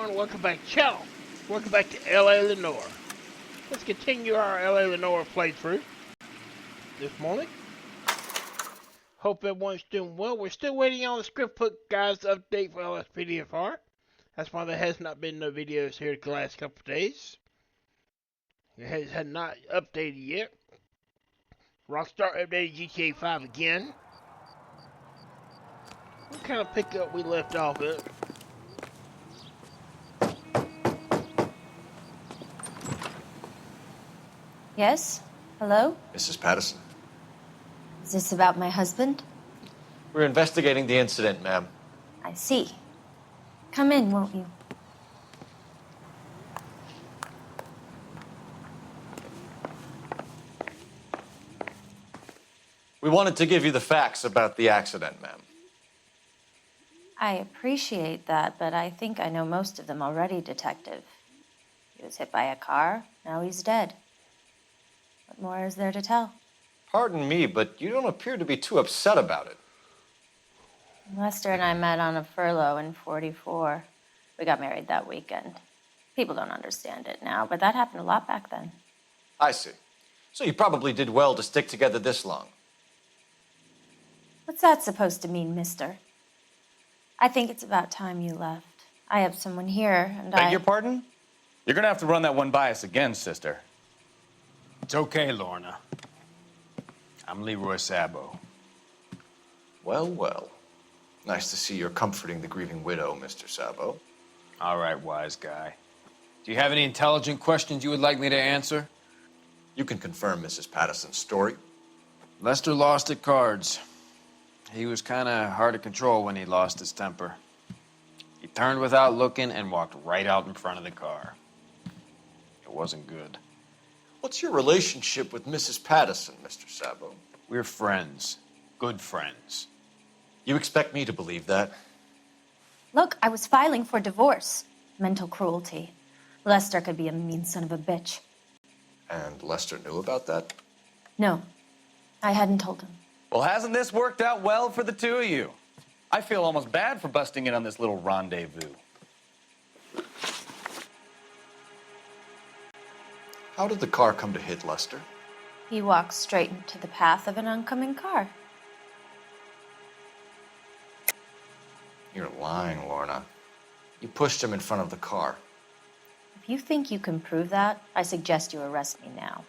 everyone? Welcome back to the channel. Welcome back to LA Noire. Let's continue our LA Noire playthrough this morning. Hope everyone's doing well. We're still waiting on the script book guys update for LSPDFR. That's why there has not been no videos here the last couple of days. It has not updated yet. Rockstar updated GTA 5 again. We'll kind of pick up where we left off at. Yes? Hello? Mrs. Patterson. Is this about my husband? We're investigating the incident, ma'am. I see. Come in, won't you? We wanted to give you the facts about the accident, ma'am. I appreciate that, but I think I know most of them already, Detective. He was hit by a car, now he's dead. What more is there to tell? Pardon me, but you don't appear to be too upset about it. Lester and I met on a furlough in '44. We got married that weekend. People don't understand it now, but that happened a lot back then. I see. So you probably did well to stick together this long. What's that supposed to mean, mister? I think it's about time you left. I have someone here, and Beg your pardon? You're gonna have to run that one by us again, sister. It's okay, Lorna. I'm Leroy Sabo. Well, well. Nice to see you're comforting the grieving widow, Mr. Sabo. All right, wise guy. Do you have any intelligent questions you would like me to answer? You can confirm Mrs. Patterson's story. Lester lost at cards. He was kind of hard to control when he lost his temper. He turned without looking and walked right out in front of the car. It wasn't good. What's your relationship with Mrs. Patterson, Mr. Sabo? We're friends. Good friends. You expect me to believe that? Look, I was filing for divorce. Mental cruelty. Lester could be a mean son of a bitch. And Lester knew about that? No, I hadn't told him. Well, hasn't this worked out well for the two of you? I feel almost bad for busting in on this little rendezvous. How did the car come to hit Lester? He walked straight into the path of an oncoming car. You're lying, Lorna. You pushed him in front of the car. If you think you can prove that, I suggest you arrest me now.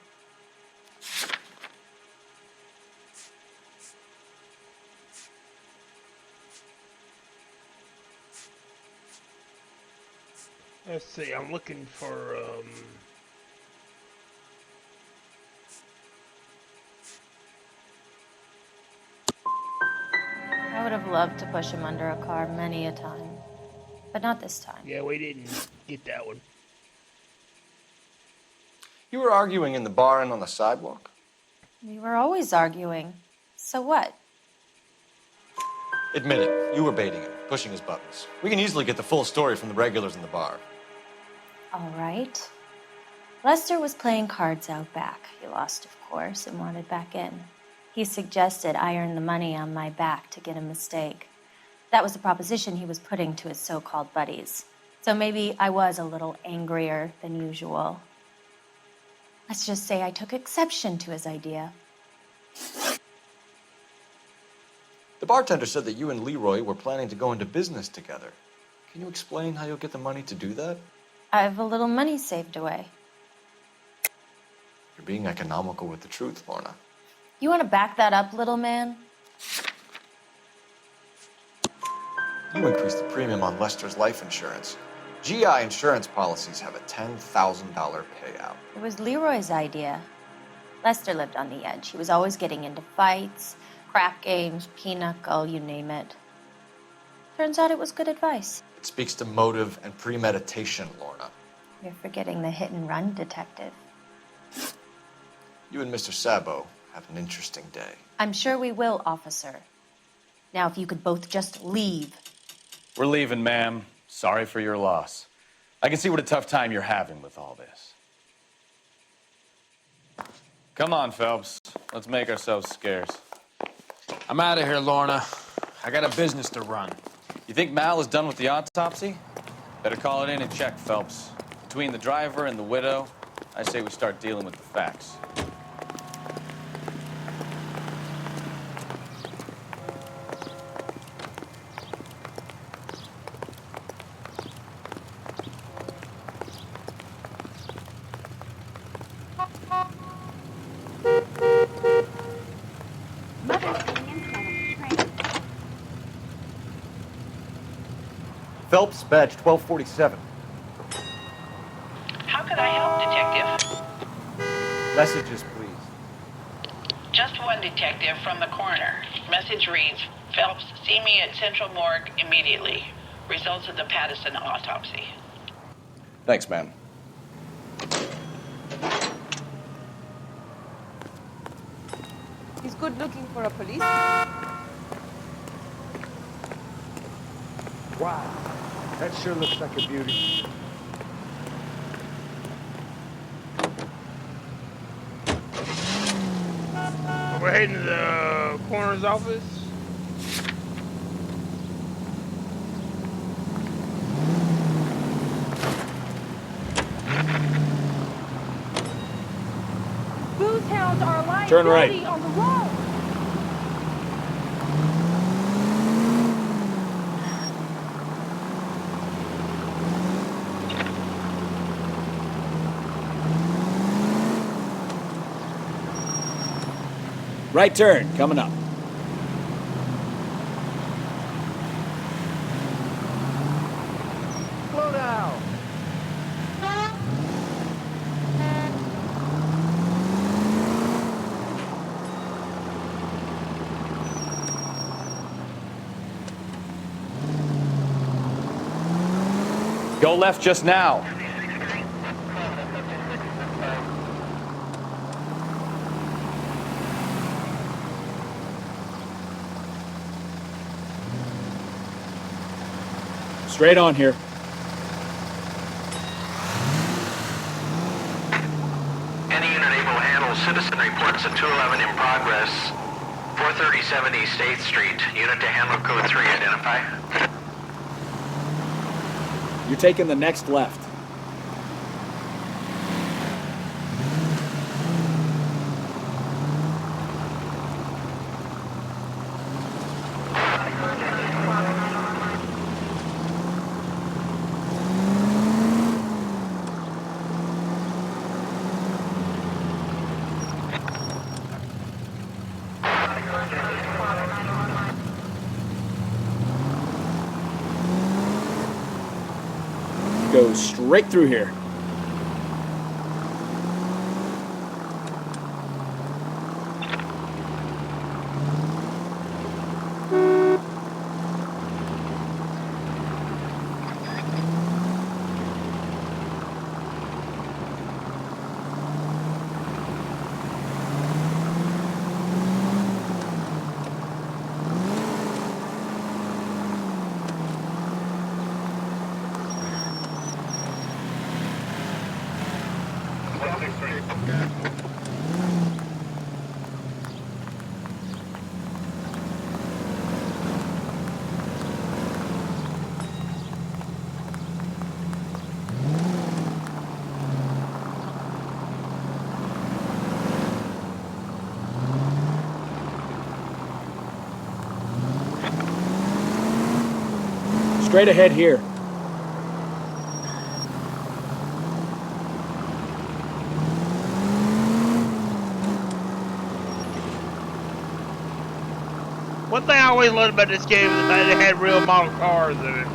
Let's see, I'm looking for, I would have loved to push him under a car many a time. But not this time. yeah, we didn't get that one. You were arguing in the bar and on the sidewalk? We were always arguing. So what? Admit it, you were baiting him, pushing his buttons. We can easily get the full story from the regulars in the bar. All right. Lester was playing cards out back. He lost, of course, and wanted back in. He suggested I earn the money on my back to get a mistake. That was the proposition he was putting to his so-called buddies. So maybe I was a little angrier than usual. Let's just say I took exception to his idea. The bartender said that you and Leroy were planning to go into business together. Can you explain how you'll get the money to do that? I have a little money saved away. You're being economical with the truth, Lorna. You want to back that up, little man? You increased the premium on Lester's life insurance. GI insurance policies have a $10,000 payout. It was Leroy's idea. Lester lived on the edge. He was always getting into fights, crap games, pinochle, you name it. Turns out it was good advice. It speaks to motive and premeditation, Lorna. You're forgetting the hit and run, Detective. You and Mr. Sabo have an interesting day. I'm sure we will, officer. Now, if you could both just leave. We're leaving, ma'am. Sorry for your loss. I can see what a tough time you're having with all this. Come on, Phelps. Let's make ourselves scarce. I'm out of here, Lorna. I got a business to run. You think Mal is done with the autopsy? Better call it in and check, Phelps. Between the driver and the widow, I say we start dealing with the facts. Phelps, badge 1247. How can I help, Detective? Messages, please. Just one detective from the coroner. Message reads, Phelps, see me at Central Morgue immediately. Results of the Pattison autopsy. Thanks, ma'am. He's good looking for a police. Wow, that sure looks like a beauty. We're heading to the coroner's office. Booze hounds are a liability Turn right. on the road. Right turn, coming up. Slow down. Go left just now. Straight on here. Any unit able to handle citizen reports at 211 in progress. 437 East 8th Street. Unit to handle code 3. Identify. You're taking the next left. Go straight through here. Straight ahead here. One thing I always loved about this game is that it had real model cars in it.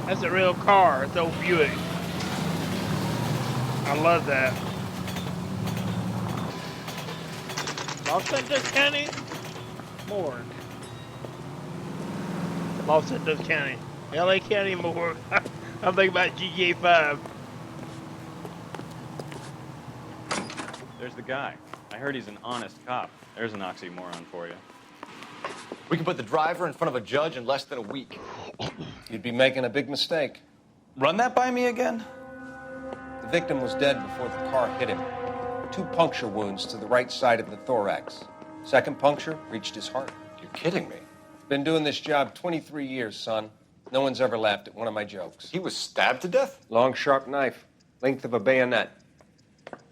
That's a real car. It's old Buick. I love that. Los Angeles County? Morgue. Los Angeles County. LA County Morgue. I'm thinking about GTA 5. There's the guy. I heard he's an honest cop. There's an oxymoron for you. We can put the driver in front of a judge in less than a week. You'd be making a big mistake. Run that by me again? The victim was dead before the car hit him. 2 puncture wounds to the right side of the thorax. Second puncture reached his heart. You're kidding me. Been doing this job 23 years, son. No one's ever laughed at one of my jokes. He was stabbed to death? Long, sharp knife, length of a bayonet.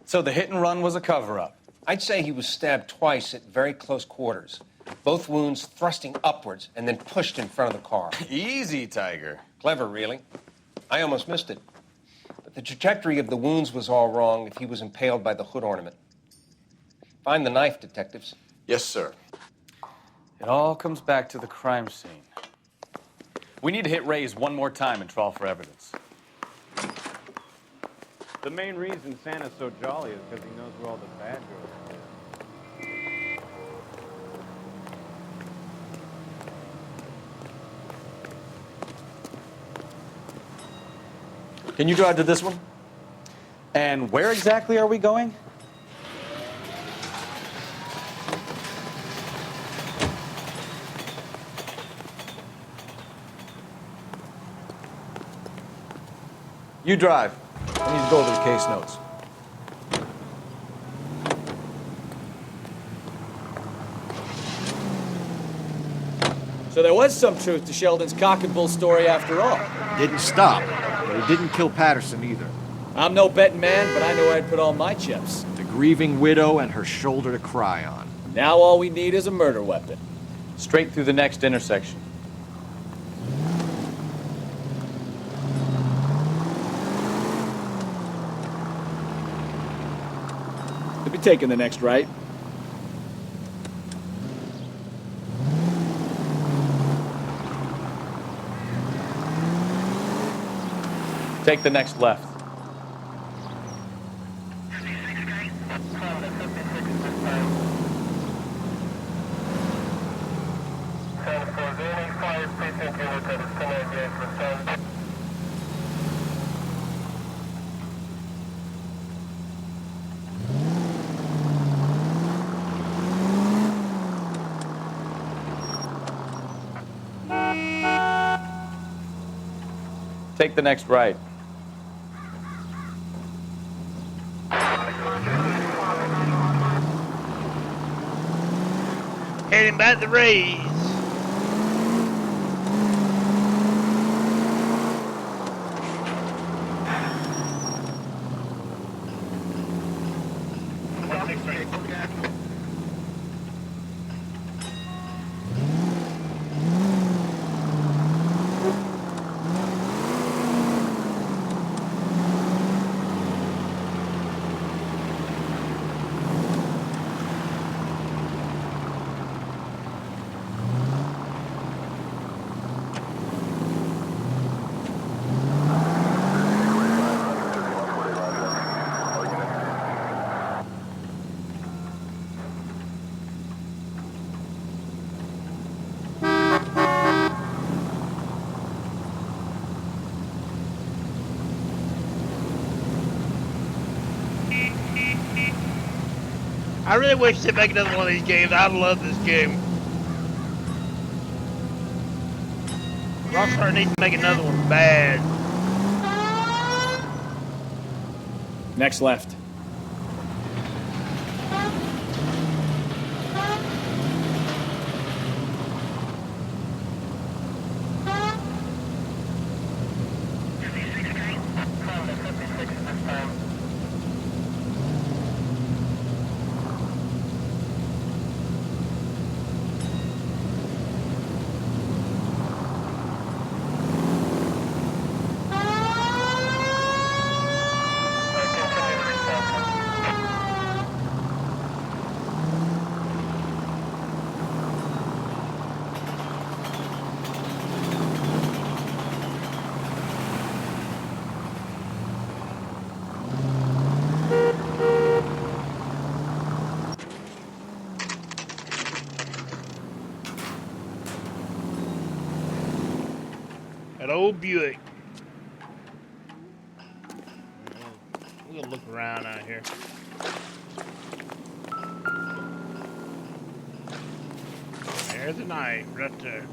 So the hit and run was a cover-up. I'd say he was stabbed twice at very close quarters. Both wounds thrusting upwards and then pushed in front of the car. Easy, Tiger. Clever, really. I almost missed it. But the trajectory of the wounds was all wrong if he was impaled by the hood ornament. Find the knife, detectives. Yes, sir. It all comes back to the crime scene. We need to hit Ray's one more time and trawl for evidence. The main reason Santa's so jolly is because he knows where all the bad girls Can you drive to this one? And where exactly are we going? You drive. I need to go over the case notes. So there was some truth to Sheldon's cock and bull story after all. Didn't stop, but he didn't kill Patterson either. I'm no betting man, but I know where I'd put all my chips. The grieving widow and her shoulder to cry on. Now all we need is a murder weapon. Straight through the next intersection. We'll be taking the next right. Take the next left. Take the next right. Heading back to Ray's. I really wish they'd make another one of these games. I love this game. Rockstar needs to make another one bad. Next left. That old Buick. We're gonna look around out here. There's a knife right there.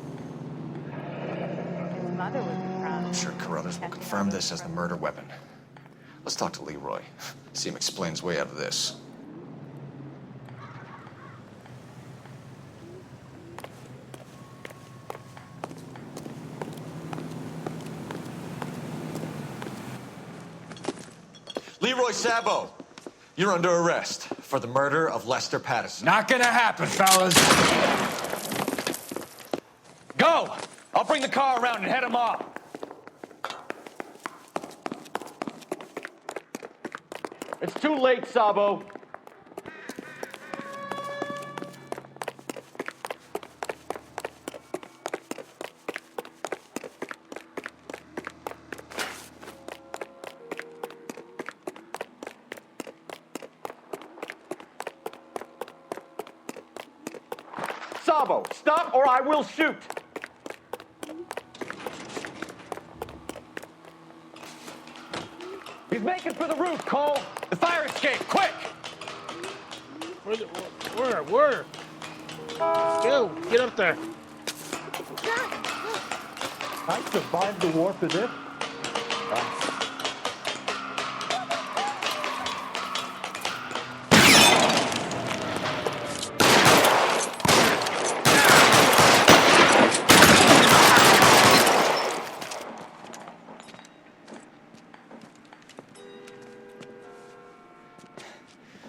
His mother would be proud. I'm sure Carruthers will confirm this as the murder weapon. Let's talk to Leroy. See him explain his way out of this. Leroy Sabo, you're under arrest for the murder of Lester Patterson. Not gonna happen, fellas. Go! I'll bring the car around and head him off. It's too late, Sabo. Sabo, stop or I will shoot. He's making for the roof, Cole. The fire escape, quick! Where? Go, get up there. I survived the war for this.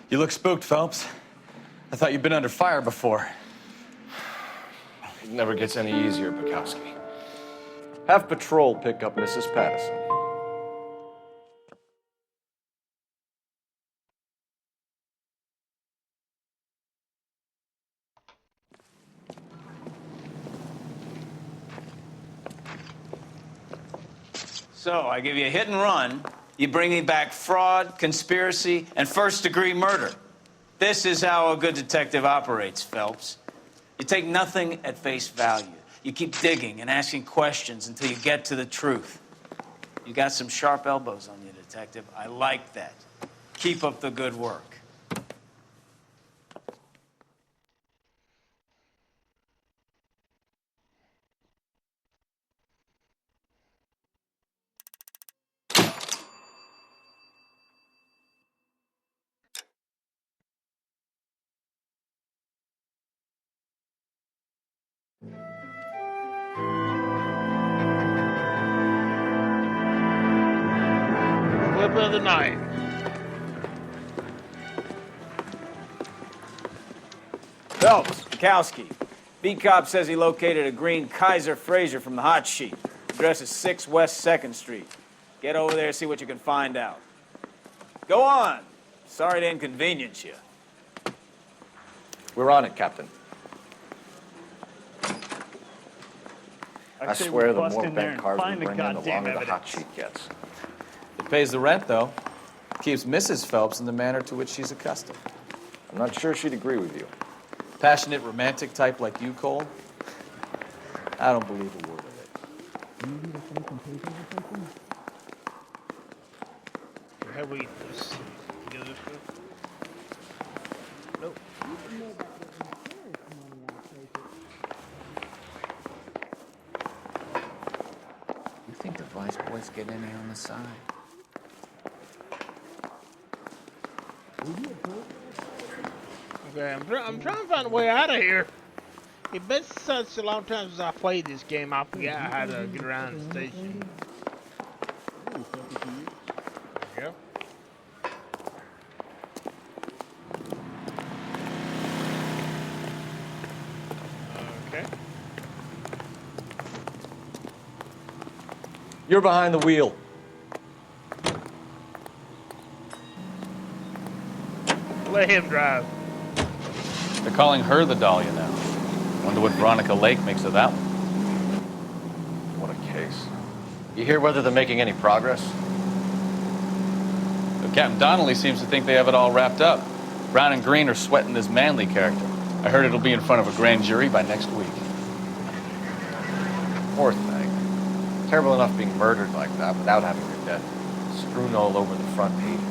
You look spooked, Phelps. I thought you'd been under fire before. It never gets any easier, Bukowski. Have patrol pick up Mrs. Patterson. So, I give you a hit and run. You bring me back fraud, conspiracy, and first-degree murder. This is how a good detective operates, Phelps. You take nothing at face value. You keep digging and asking questions until you get to the truth. You got some sharp elbows on you, detective. I like that. Keep up the good work. Flip of the night. Phelps, Bukowski. Beat cop says he located a green Kaiser Fraser from the hot sheet. Address is 6 West 2nd Street. Get over there and see what you can find out. Go on. Sorry to inconvenience you. We're on it, Captain. I swear the more bent cars we bring in, the longer the hot sheet gets. It pays the rent, though. Keeps Mrs. Phelps in the manner to which she's accustomed. I'm not sure she'd agree with you. Passionate, romantic type like you, Cole? I don't believe a word of it. Have we just go this way? Nope. You think the vice boys get in here on the side? Okay, I'm trying to find a way out of here. It's been such a long time since I played this game, I forgot how to get around the station. There we go. Okay. You're behind the wheel. Let him drive. They're calling her the Dahlia now. Wonder what Veronica Lake makes of that one. What a case. You hear whether they're making any progress? But Captain Donnelly seems to think they have it all wrapped up. Brown and Green are sweating this Manley character. I heard it'll be in front of a grand jury by next week. Poor thing. Terrible enough being murdered like that without having her death strewn all over the front pages.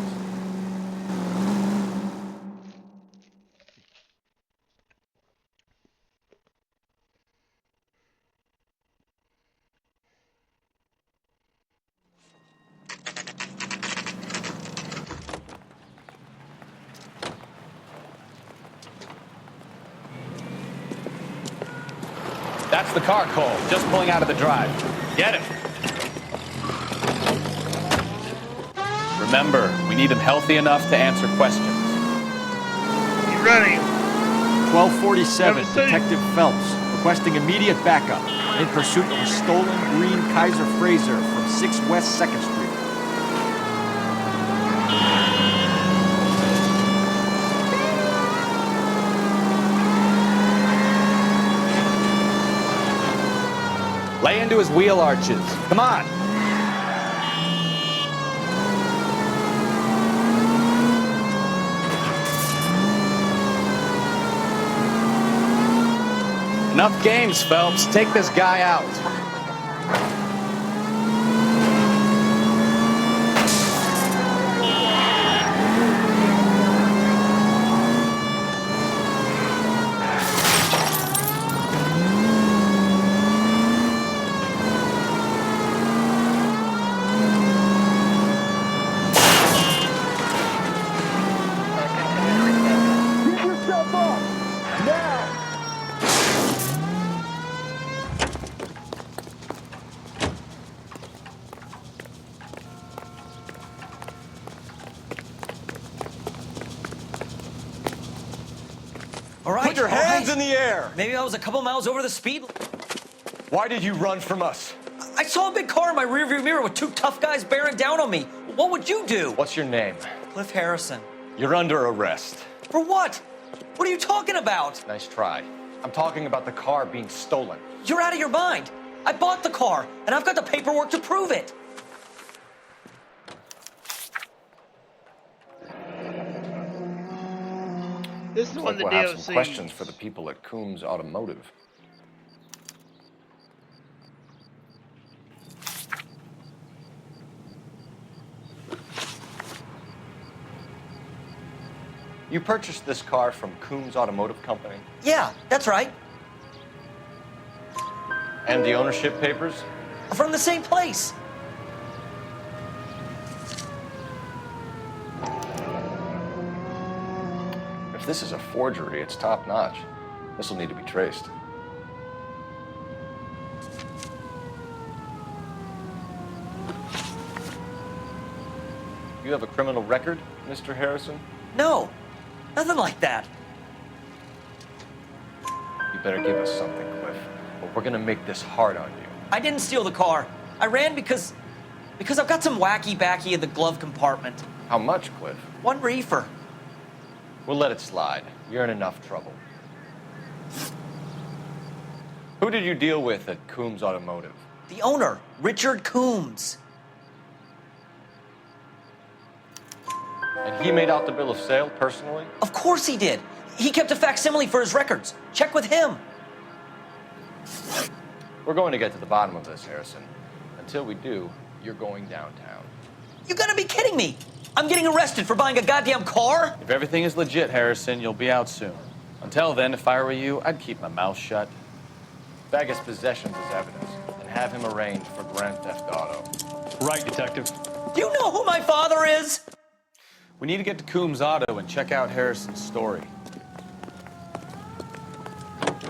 That's the car, Cole. Just pulling out of the drive. Get him. Remember, we need him healthy enough to answer questions. You running? 1247, Never seen. Detective Phelps, requesting immediate backup in pursuit of a stolen green Kaiser Frazer from 6 West 2nd Street. Lay into his wheel arches. Come on. Enough games, Phelps. Take this guy out. All right. Put your hands in the air. Maybe I was a couple miles over the speed. Why did you run from us? I saw a big car in my rearview mirror with two tough guys bearing down on me. What would you do? What's your name? Cliff Harrison. You're under arrest. For what? What are you talking about? Nice try. I'm talking about the car being stolen. You're out of your mind. I bought the car, and I've got the paperwork to prove it. This is Looks one like of the we'll have some DLCs. questions for the people at Coombs Automotive. You purchased this car from Coombs Automotive Company? Yeah, that's right. And the ownership papers? From the same place. If this is a forgery, it's top-notch. This will need to be traced. You have a criminal record, Mr. Harrison? No, nothing like that. You better give us something, Cliff, or we're gonna make this hard on you. I didn't steal the car. I ran because I've got some wacky backy in the glove compartment. How much, Cliff? 1 reefer. We'll let it slide. You're in enough trouble. Who did you deal with at Coombs Automotive? The owner, Richard Coombs. And he made out the bill of sale personally? Of course he did. He kept a facsimile for his records. Check with him. We're going to get to the bottom of this, Harrison. Until we do, you're going downtown. You gotta be kidding me. I'm getting arrested for buying a goddamn car? If everything is legit, Harrison, you'll be out soon. Until then, if I were you, I'd keep my mouth shut. Bag his possessions as evidence, and have him arraigned for Grand Theft Auto. Right, Detective. Do you know who my father is? We need to get to Coombs Auto and check out Harrison's story.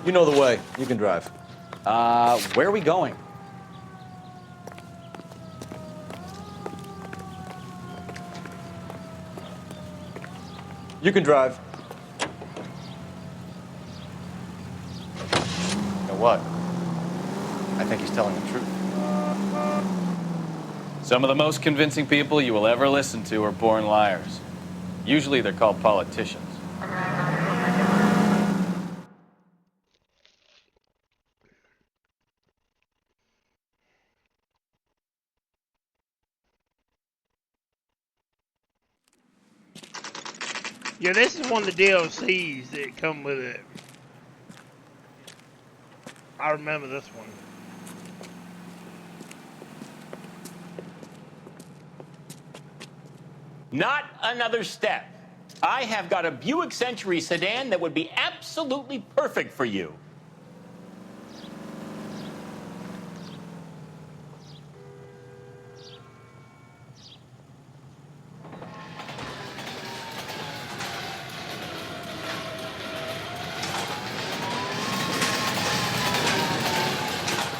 You know the way. You can drive. Where are we going? You can drive. You know what? I think he's telling the truth. Some of the most convincing people you will ever listen to are born liars. Usually they're called politicians. Yeah, this is one of the DLCs that come with it. I remember this one. Not another step. I have got a Buick Century sedan that would be absolutely perfect for you.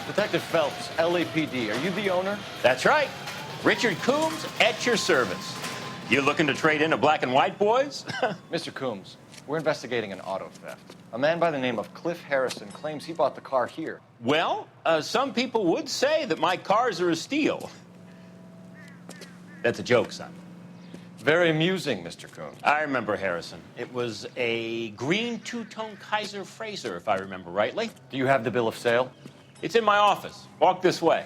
Detective Phelps, LAPD, are you the owner? That's right. Richard Coombs at your service. You looking to trade in a black and white, boys? Mr. Coombs, we're investigating an auto theft. A man by the name of Cliff Harrison claims he bought the car here. Well, some people would say that my cars are a steal. That's a joke, son. Very amusing, Mr. Coombs. I remember Harrison. It was a green two-tone Kaiser Frazer, if I remember rightly. Do you have the bill of sale? It's in my office. Walk this way.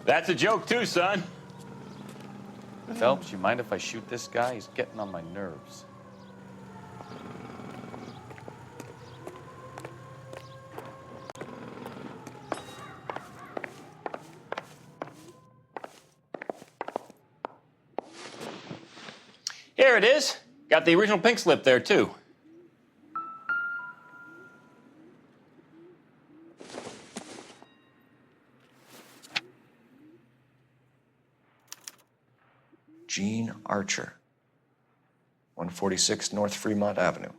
That's a joke, too, son. Phelps, you mind if I shoot this guy? He's getting on my nerves. Here it is. Got the original pink slip there, too. Gene Archer, 146 North Fremont Avenue.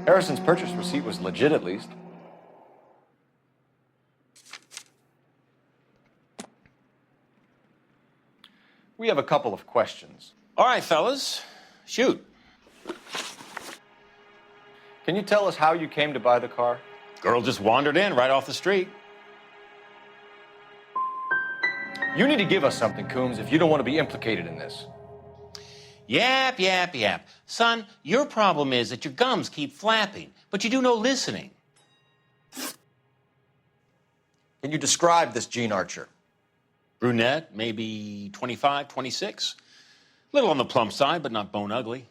Harrison's purchase receipt was legit, at least. We have a couple of questions. All right, fellas. Shoot. Can you tell us how you came to buy the car? Girl just wandered in right off the street. You need to give us something, Coombs, if you don't want to be implicated in this. Yap, yap, yap. Son, your problem is that your gums keep flapping, but you do no listening. Can you describe this Gene Archer? Brunette, maybe 25, 26. Little on the plump side, but not bone ugly.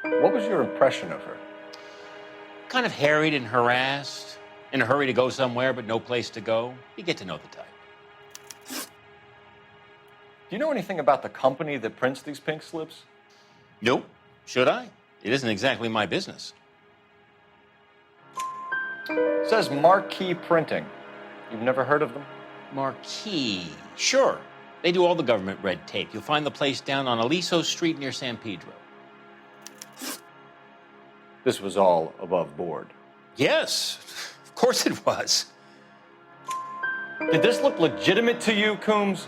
What was your impression of her? Kind of harried and harassed, in a hurry to go somewhere, but no place to go. You get to know the type. Do you know anything about the company that prints these pink slips? Nope. Should I? It isn't exactly my business. It says Marquee Printing. You've never heard of them? Marquee. Sure. They do all the government red tape. You'll find the place down on Aliso Street near San Pedro. This was all above board. Yes, of course it was. Did this look legitimate to you, Coombs?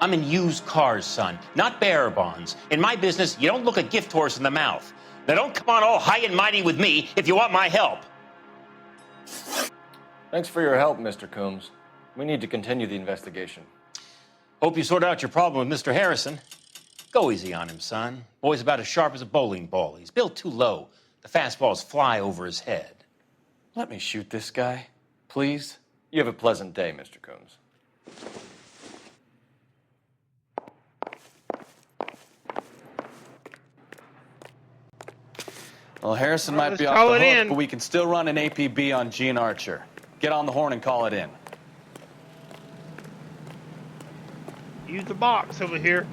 I'm in used cars, son, not bearer bonds. In my business, you don't look a gift horse in the mouth. Now don't come on all high and mighty with me if you want my help. Thanks for your help, Mr. Coombs. We need to continue the investigation. Hope you sort out your problem with Mr. Harrison. Go easy on him, son. Boy's about as sharp as a bowling ball. He's built too low. The fastballs fly over his head. Let me shoot this guy, please. You have a pleasant day, Mr. Coombs. Well, Harrison might be off the hook, but we can still run an APB on Gene Archer. Get on the horn and call it in. Use the box over here.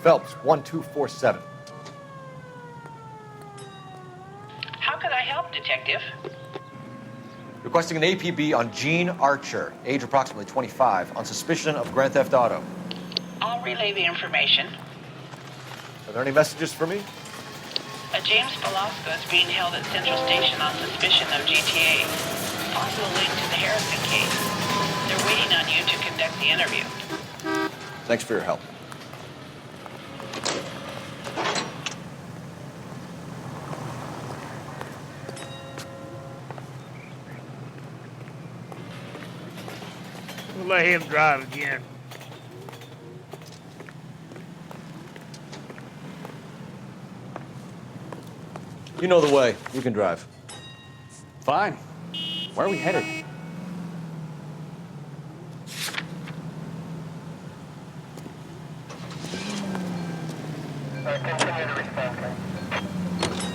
Phelps, 1247. How could I help, Detective? Requesting an APB on Gene Archer, age approximately 25, on suspicion of grand theft auto. I'll relay the information. Are there any messages for me? A James Velasco is being held at Central Station on suspicion of GTA. Possible link to the Harrison case. They're waiting on you to conduct the interview. Thanks for your help. We'll let him drive again. You know the way. You can drive. Fine. Where are we headed?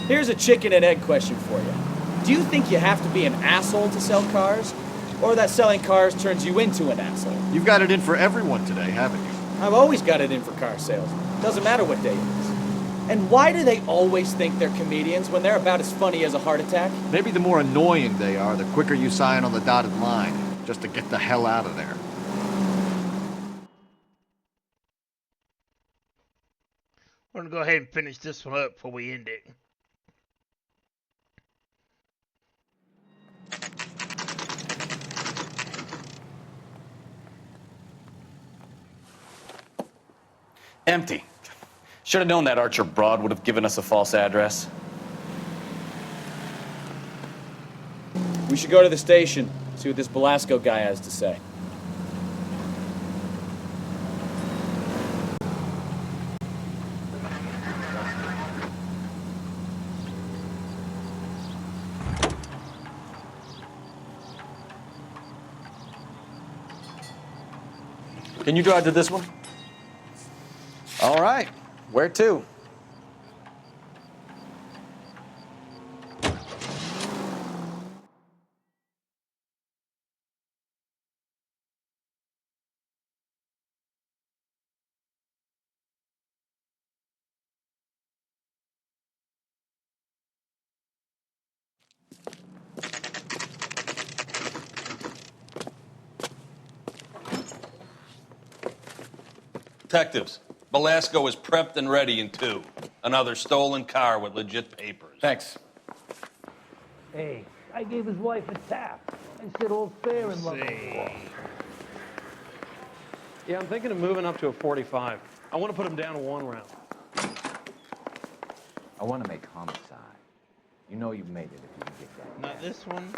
Here's a chicken and egg question for you. Do you think you have to be an asshole to sell cars? Or that selling cars turns you into an asshole? You've got it in for everyone today, haven't you? I've always got it in for car sales. Doesn't matter what day it is. And why do they always think they're comedians when they're about as funny as a heart attack? Maybe the more annoying they are, the quicker you sign on the dotted line, just to get the hell out of there. We're gonna go ahead and finish this one up before we end it. Empty. Should have known that Archer Broad would have given us a false address. We should go to the station, see what this Belasco guy has to say. Can you drive to this one? All right. Where to? Detectives, Belasco is prepped and ready in 2. Another stolen car with legit papers. Thanks. Hey, I gave his wife a tap. I said all's fair in love and war. Yeah, I'm thinking of moving up to a 45. I want to put him down to 1 round. I want to make homicide. You know you've made it if you can get that. Not this one.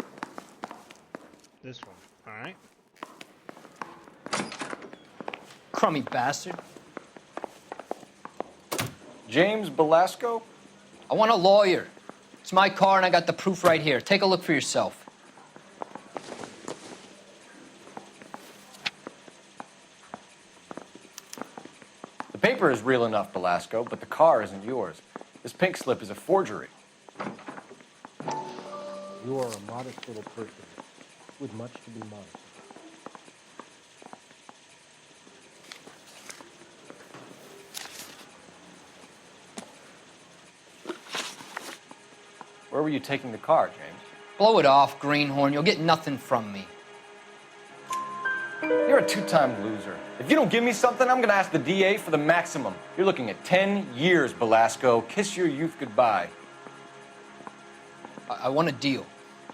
This one. All right. Crummy bastard. James Belasco? I want a lawyer. It's my car and I got the proof right here. Take a look for yourself. The paper is real enough, Belasco, but the car isn't yours. This pink slip is a forgery. You are a modest little person with much to be modest. Where were you taking the car, James? Blow it off, greenhorn. You'll get nothing from me. You're a 2-time loser. If you don't give me something, I'm gonna ask the DA for the maximum. You're looking at 10 years, Belasco. Kiss your youth goodbye. I want a deal.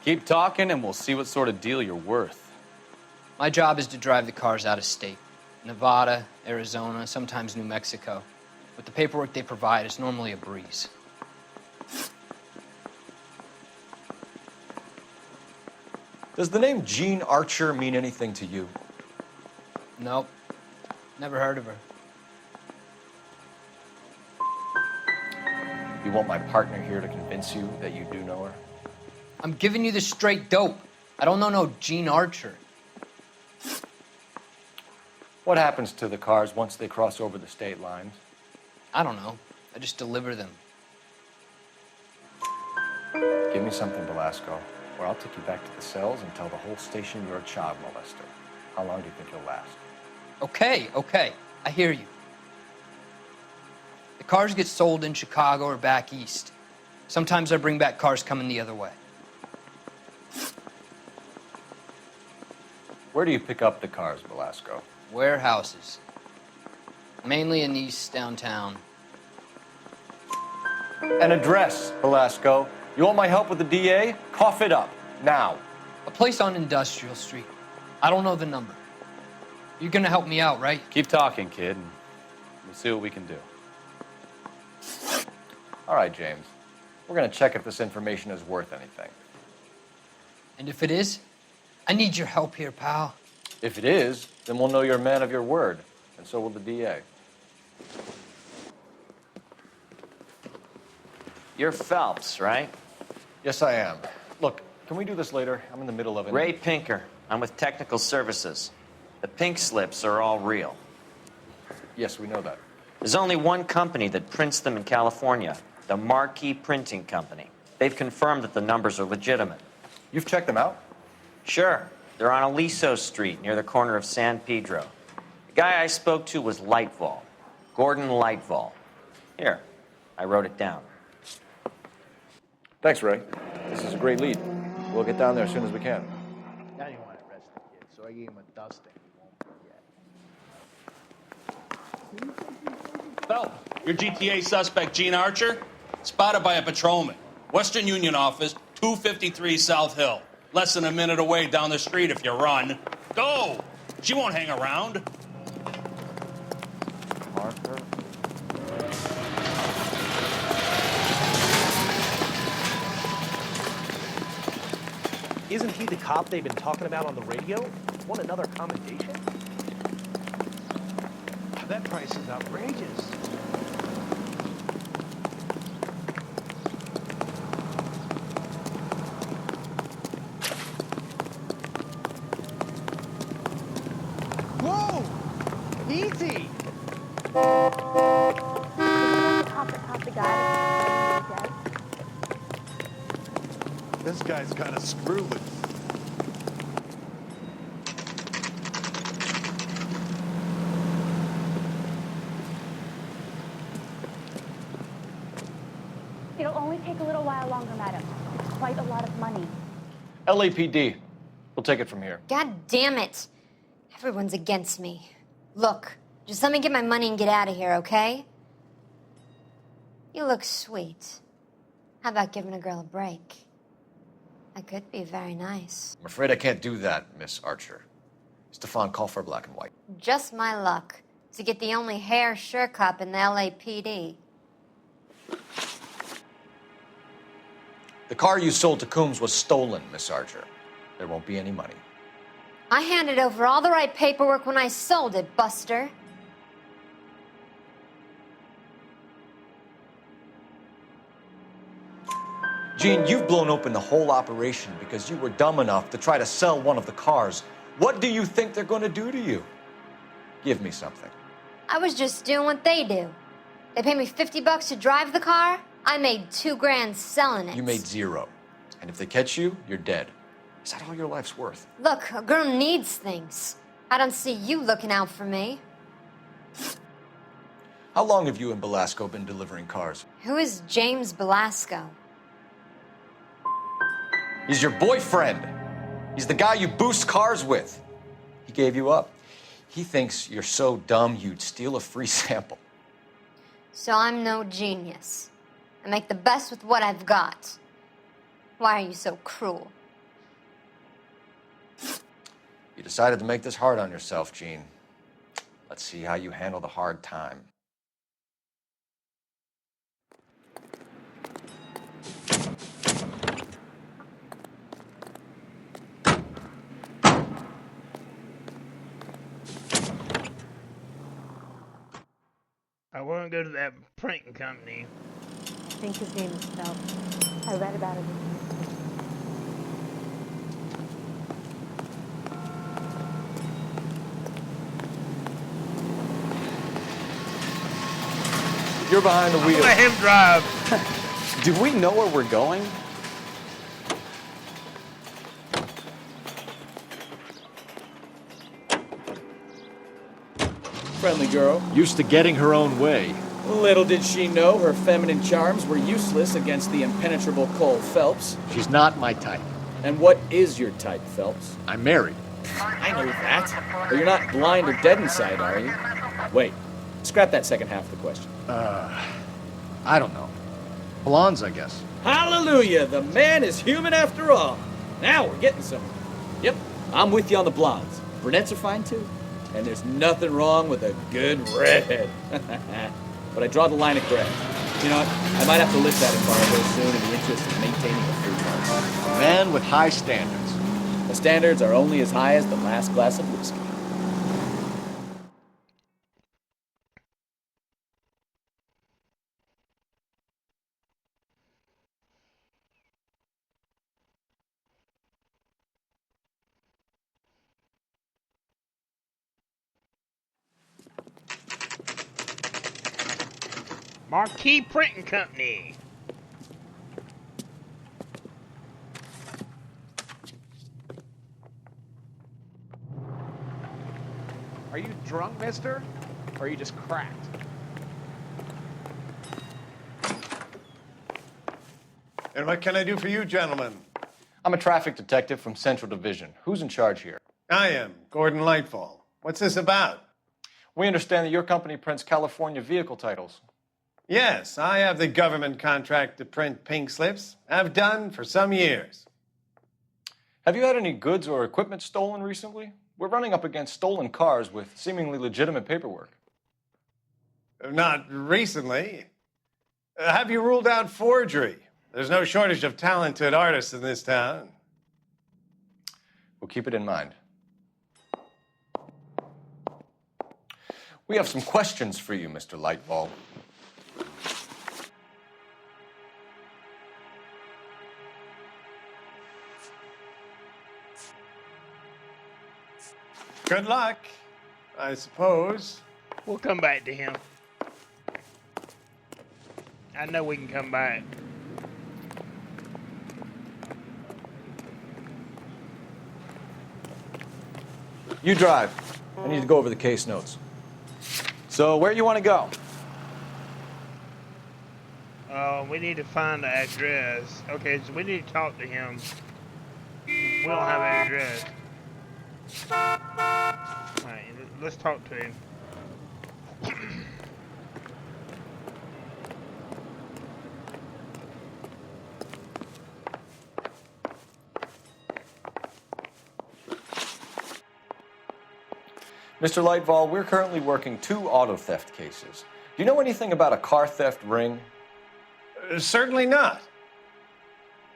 Keep talking and we'll see what sort of deal you're worth. My job is to drive the cars out of state. Nevada, Arizona, sometimes New Mexico. With the paperwork they provide, it's normally a breeze. Does the name Jean Archer mean anything to you? Nope. Never heard of her. You want my partner here to convince you that you do know her? I'm giving you the straight dope. I don't know no Jean Archer. What happens to the cars once they cross over the state lines? I don't know. I just deliver them. Give me something, Belasco, or I'll take you back to the cells and tell the whole station you're a child molester. How long do you think you'll last? Okay. I hear you. The cars get sold in Chicago or back east. Sometimes I bring back cars coming the other way. Where do you pick up the cars, Belasco? Warehouses. Mainly in East downtown. An address, Belasco. You want my help with the DA? Cough it up, now. A place on Industrial Street. I don't know the number. You're gonna help me out, right? Keep talking, kid, and we'll see what we can do. All right, James. We're gonna check if this information is worth anything. And if it is, I need your help here, pal. If it is, then we'll know you're a man of your word, and so will the DA. You're Phelps, right? Yes, I am. Look, can we do this later? I'm in the middle of it. Ray Pinker. I'm with Technical Services. The pink slips are all real. Yes, we know that. There's only one company that prints them in California, the Marquee Printing Company. They've confirmed that the numbers are legitimate. You've checked them out? Sure. They're on Aliso Street, near the corner of San Pedro. The guy I spoke to was Lightval. Gordon Lightval. Here, I wrote it down. Thanks, Ray. This is a great lead. We'll get down there as soon as we can. I didn't want to arrest the kid, so I gave him a dusting he won't forget. Phelps, your GTA suspect, Gene Archer, spotted by a patrolman. Western Union office, 253 South Hill. Less than a minute away down the street if you run. Go! She won't hang around. Marker. Isn't he the cop they've been talking about on the radio? Want another commendation? That price is outrageous. Whoa! Easy! This guy's got a screw loose. It'll only take a little while longer, madam. It's quite a lot of money. LAPD. We'll take it from here. God damn it. Everyone's against me. Look, just let me get my money and get out of here, okay? You look sweet. How about giving a girl a break? I could be very nice. I'm afraid I can't do that, Miss Archer. Stefan, call for black and white. Just my luck to get the only hair sure cop in the LAPD. The car you sold to Coombs was stolen, Miss Archer. There won't be any money. I handed over all the right paperwork when I sold it, Buster. Gene, you've blown open the whole operation because you were dumb enough to try to sell one of the cars. What do you think they're going to do to you? Give me something. I was just doing what they do. They paid me $50 to drive the car. I made $2 grand selling it. You made zero. And if they catch you, you're dead. Is that all your life's worth? Look, a girl needs things. I don't see you looking out for me. How long have you and Belasco been delivering cars? Who is James Belasco? He's your boyfriend. He's the guy you boost cars with. He gave you up. He thinks you're so dumb you'd steal a free sample. So I'm no genius. I make the best with what I've got. Why are you so cruel? You decided to make this hard on yourself, Gene. Let's see how you handle the hard time. I want to go to that printing company. I think his name is Phelps. I read about it in the newspaper. You're behind the wheel. Let him drive. Do we know where we're going? Friendly girl. Used to getting her own way. Little did she know her feminine charms were useless against the impenetrable Cole Phelps. She's not my type. And what is your type, Phelps? I'm married. I know that. But you're not blind or dead inside, are you? Wait. Scrap that second half of the question. I don't know. Blondes, I guess. Hallelujah! The man is human after all. Now we're getting somewhere. Yep, I'm with you on the blondes. Brunettes are fine too. And there's nothing wrong with a good redhead. But I draw the line at gray. You know what? I might have to lift that embargo soon in the interest of maintaining a free market. A man with high standards. The standards are only as high as the last glass of whiskey. Marquee Printing Company. Are you drunk, mister? Or are you just cracked? And what can I do for you, gentlemen? I'm a traffic detective from Central Division. Who's in charge here? I am, Gordon Lightfall. What's this about? We understand that your company prints California vehicle titles. Yes, I have the government contract to print pink slips. I've done for some years. Have you had any goods or equipment stolen recently? We're running up against stolen cars with seemingly legitimate paperwork. Not recently. Have you ruled out forgery? There's no shortage of talented artists in this town. We'll keep it in mind. We have some questions for you, Mr. Lightfall. Good luck, I suppose. We'll come back to him. I know we can come back. You drive. I need to go over the case notes. So, where you want to go? We need to find the address. Okay, so we need to talk to him. We don't have an address. Alright, let's talk to him. Mr. Lightfall, we're currently working 2 auto theft cases. Do you know anything about a car theft ring? Certainly not.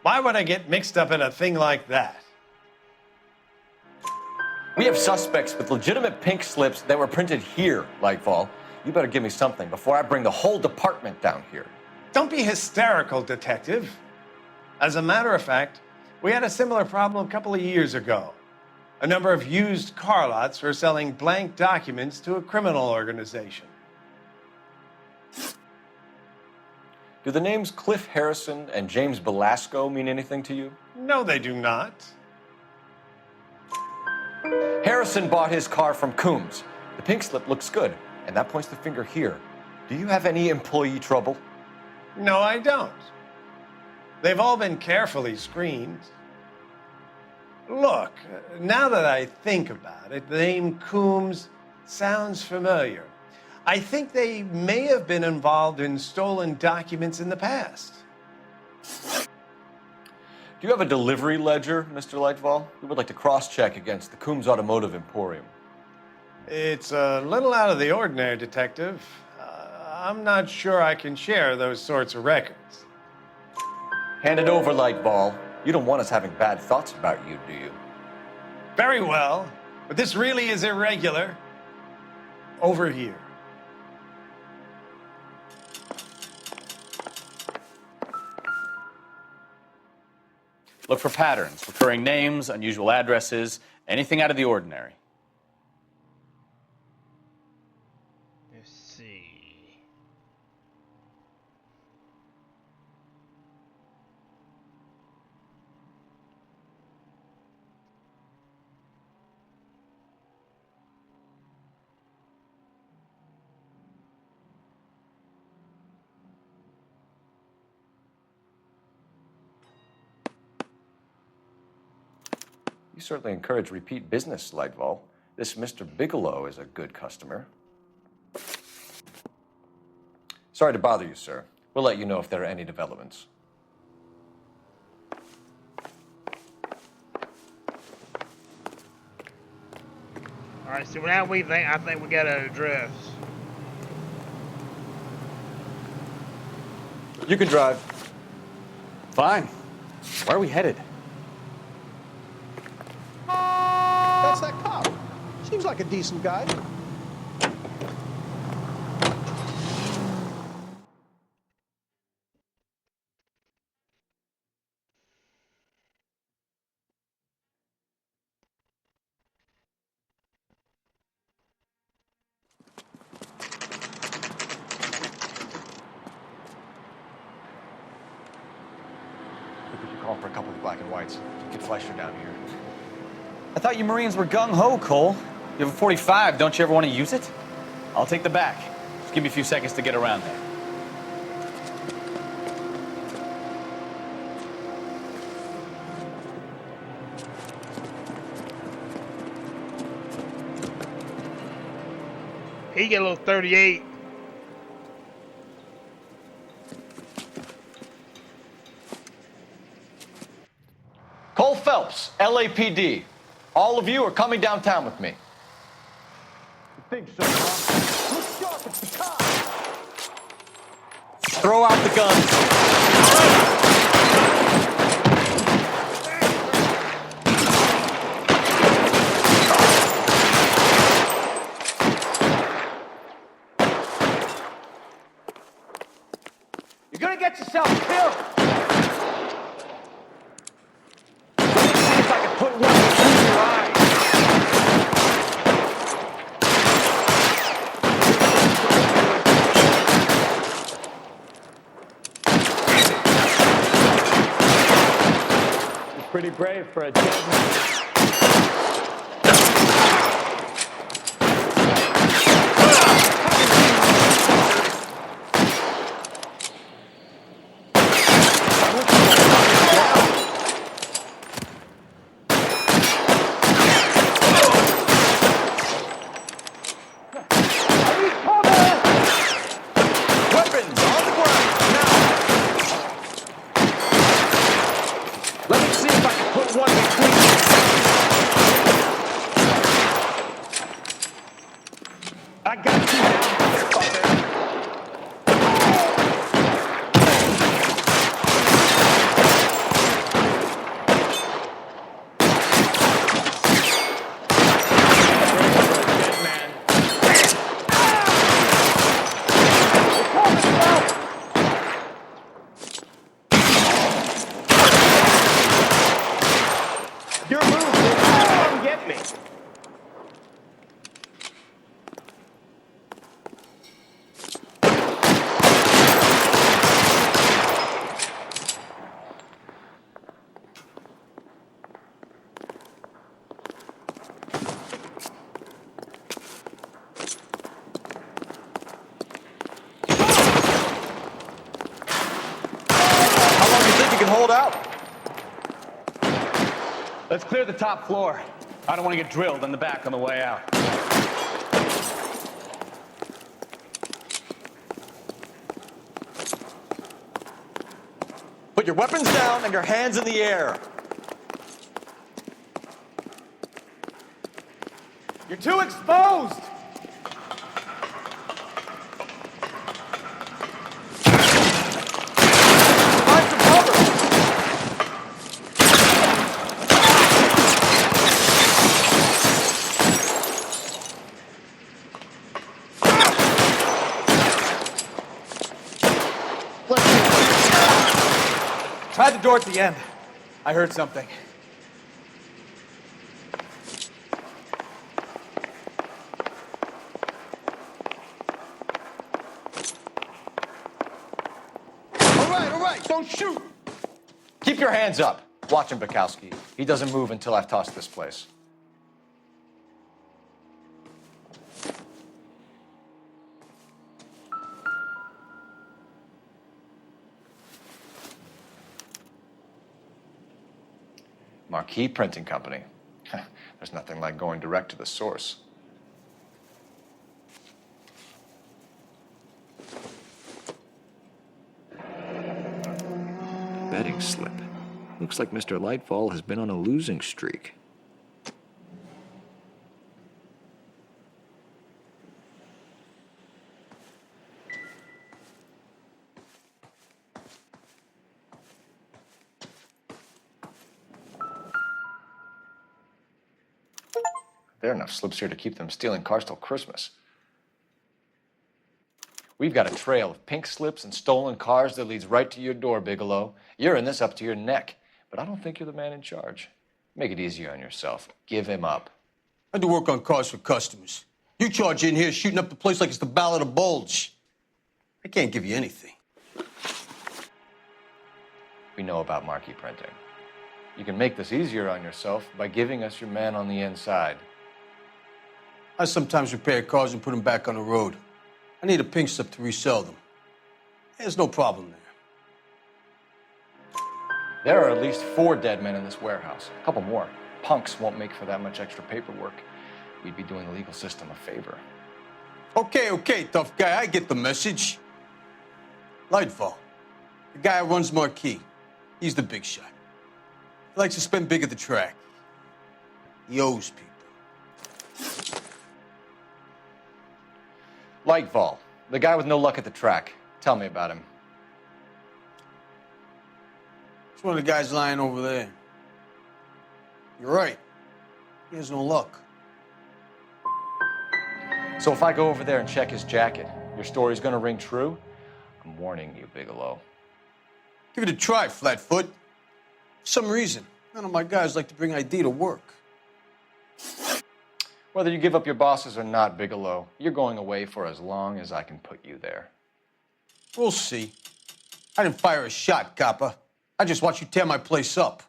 Why would I get mixed up in a thing like that? We have suspects with legitimate pink slips that were printed here, Lightfall. You better give me something before I bring the whole department down here. Don't be hysterical, Detective. As a matter of fact, we had a similar problem a couple of years ago. A number of used car lots were selling blank documents to a criminal organization. Do the names Cliff Harrison and James Belasco mean anything to you? No, they do not. Harrison bought his car from Coombs. The pink slip looks good, and that points the finger here. Do you have any employee trouble? No, I don't. They've all been carefully screened. Look, now that I think about it, the name Coombs sounds familiar. I think they may have been involved in stolen documents in the past. Do you have a delivery ledger, Mr. Lightfall? We would like to cross-check against the Coombs Automotive Emporium. It's a little out of the ordinary, Detective. I'm not sure I can share those sorts of records. Hand it over, Lightfall. You don't want us having bad thoughts about you, do you? Very well, but this really is irregular. Over here. Look for patterns, recurring names, unusual addresses, anything out of the ordinary. Let's see. You certainly encourage repeat business, Lightfall. This Mr. Bigelow is a good customer. Sorry to bother you, sir. We'll let you know if there are any developments. Alright, so now I think we got an address. You can drive. Fine. Where are we headed? That's that cop. Seems like a decent guy. We could call for a couple of black and whites. Get Fleischer down here. I thought you Marines were gung-ho, Cole. You have a 45. Don't you ever want to use it? I'll take the back. Just give me a few seconds to get around there. He get a little 38. Cole Phelps, LAPD. All of you are coming downtown with me. You think so, huh? Look sharp, it's the cop! Throw out the guns. You're gonna get yourself killed! If I can put one between your eyes. It's pretty brave for a dead man. Hold out. Let's clear the top floor. I don't want to get drilled in the back on the way out. Put your weapons down and your hands in the air. You're too exposed! Try the door at the end. I heard something. All right, don't shoot! Keep your hands up. Watch him, Bukowski. He doesn't move until I've tossed this place. Marquee Printing Company. There's nothing like going direct to the source. Betting slip. Looks like Mr. Lightfall has been on a losing streak. There are enough slips here to keep them stealing cars till Christmas. We've got a trail of pink slips and stolen cars that leads right to your door, Bigelow. You're in this up to your neck, but I don't think you're the man in charge. Make it easy on yourself. Give him up. I do work on cars for customers. You charge in here shooting up the place like it's the Ballad of Bulge. I can't give you anything. we know about marquee printing. You can make this easier on yourself by giving us your man on the inside. I sometimes repair cars and put them back on the road. I need a pink slip to resell them. There's no problem there. There are at least 4 dead men in this warehouse. A couple more. Punks won't make for that much extra paperwork. We'd be doing the legal system a favor. Okay, tough guy, I get the message. Lightfall, the guy who runs Marquee. He's the big shot. He likes to spend big at the track. He owes people. Lightfall, the guy with no luck at the track. Tell me about him. It's one of the guys lying over there. You're right. He has no luck. So if I go over there and check his jacket, your story's gonna ring true? I'm warning you, Bigelow. Give it a try, Flatfoot. For some reason, none of my guys like to bring ID to work. Whether you give up your bosses or not, Bigelow, you're going away for as long as I can put you there. We'll see. I didn't fire a shot, copper. I just watched you tear my place up.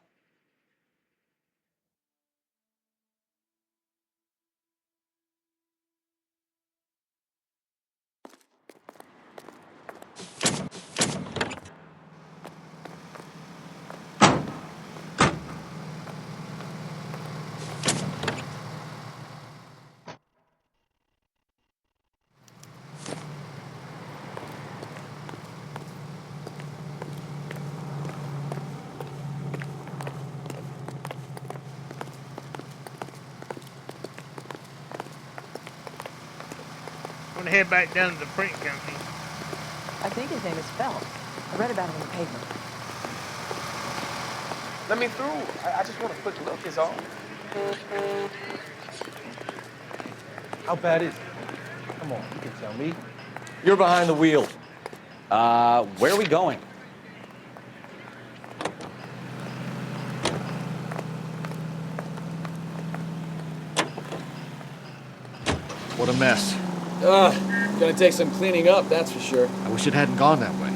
I'm gonna head back down to the print company. I think his name is Phelps. I read about him in the paper. Let me through. I just want a quick look, is all. How bad is it? Come on, you can tell me. You're behind the wheel. Where are we going? What a mess. Gonna take some cleaning up, that's for sure. I wish it hadn't gone that way.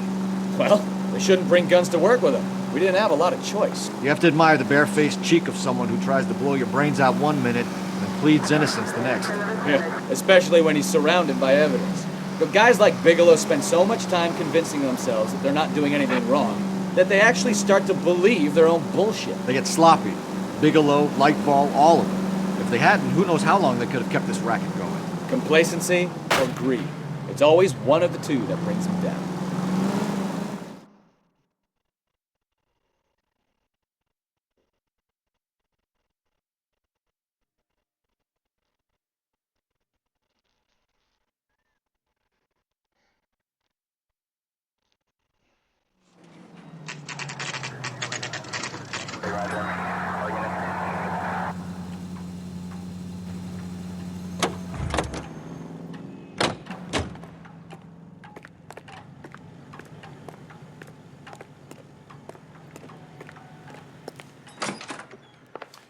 Well, we shouldn't bring guns to work with them. We didn't have a lot of choice. You have to admire the barefaced cheek of someone who tries to blow your brains out one minute and pleads innocence the next. Yeah, especially when he's surrounded by evidence. But guys like Bigelow spend so much time convincing themselves that they're not doing anything wrong that they actually start to believe their own bullshit. They get sloppy. Bigelow, Lightfall, all of them. If they hadn't, who knows how long they could have kept this racket going. Complacency or greed. It's always one of the two that brings them down.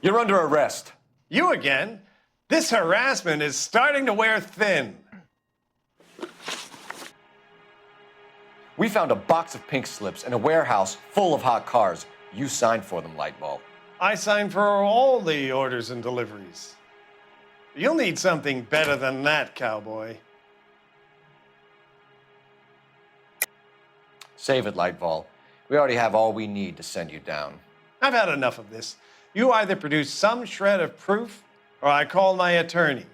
You're under arrest. You again? This harassment is starting to wear thin. We found a box of pink slips in a warehouse full of hot cars. You signed for them, Lightball. I signed for all the orders and deliveries. You'll need something better than that, cowboy. Save it, Lightball. We already have all we need to send you down. I've had enough of this. You either produce some shred of proof, or I call my attorney.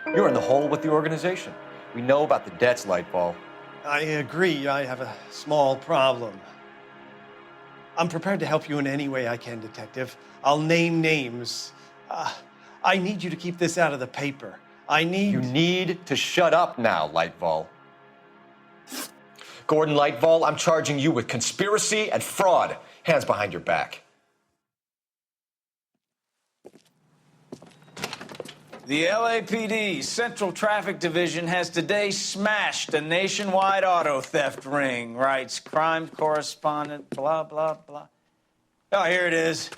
You're in the hole with the organization. We know about the debts, Lightball. I agree. I have a small problem. I'm prepared to help you in any way I can, Detective. I'll name names. I need you to keep this out of the paper. You need to shut up now, Lightball. Gordon Lightball, I'm charging you with conspiracy and fraud. Hands behind your back. The LAPD Central Traffic Division has today smashed a nationwide auto theft ring, writes crime correspondent, blah, blah, blah. Oh, here it is.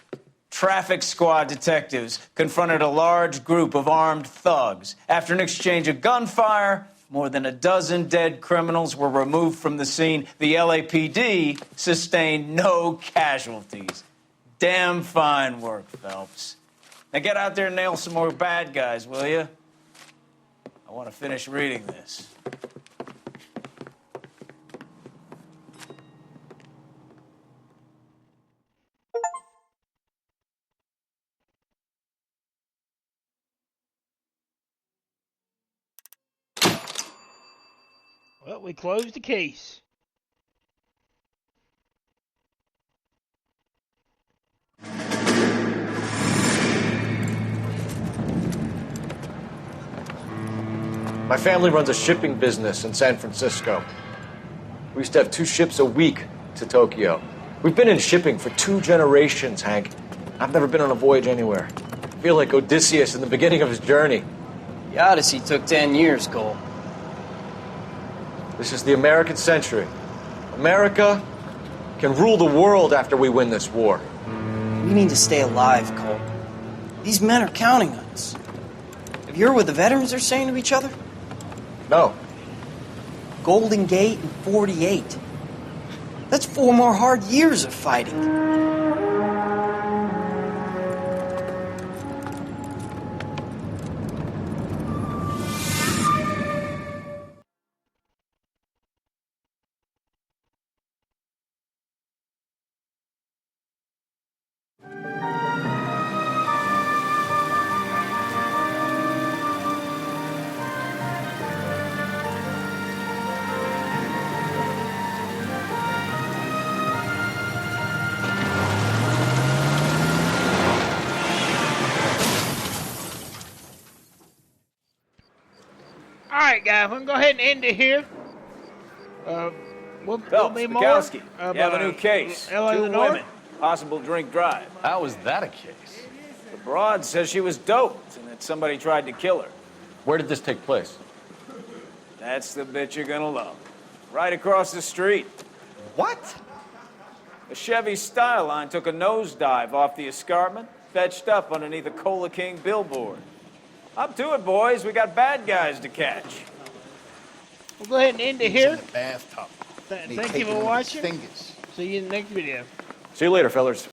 traffic squad detectives confronted a large group of armed thugs. After an exchange of gunfire, more than a dozen dead criminals were removed from the scene. The LAPD sustained no casualties. Damn fine work, Phelps. Now get out there and nail some more bad guys, will you? I want to finish reading this. Well, we closed the case. My family runs a shipping business in San Francisco. We used to have 2 ships a week to Tokyo. We've been in shipping for 2 generations, Hank. I've never been on a voyage anywhere. I feel like Odysseus in the beginning of his journey. The Odyssey took 10 years, Cole. This is the American century. America can rule the world after we win this war. We need to stay alive, Cole. These men are counting on us. Have you heard what the veterans are saying to each other? No. Golden Gate and 48. That's 4 more hard years of fighting. Alright, guys, we're going to go ahead and end it here. We'll Phelps, be more. Mikowski, you have a new case. LA 2 Noire. women, possible drink drive. How is that a case? The broad says she was doped and that somebody tried to kill her. Where did this take place? That's the bit you're gonna love. Right across the street. What? A Chevy Styline took a nosedive off the escarpment, fetched up underneath a Cola King billboard. Up to it, boys. We got bad guys to catch. We'll go ahead and end it here. In the bathtub. Thank you for watching. See you in the next video. See you later, fellas.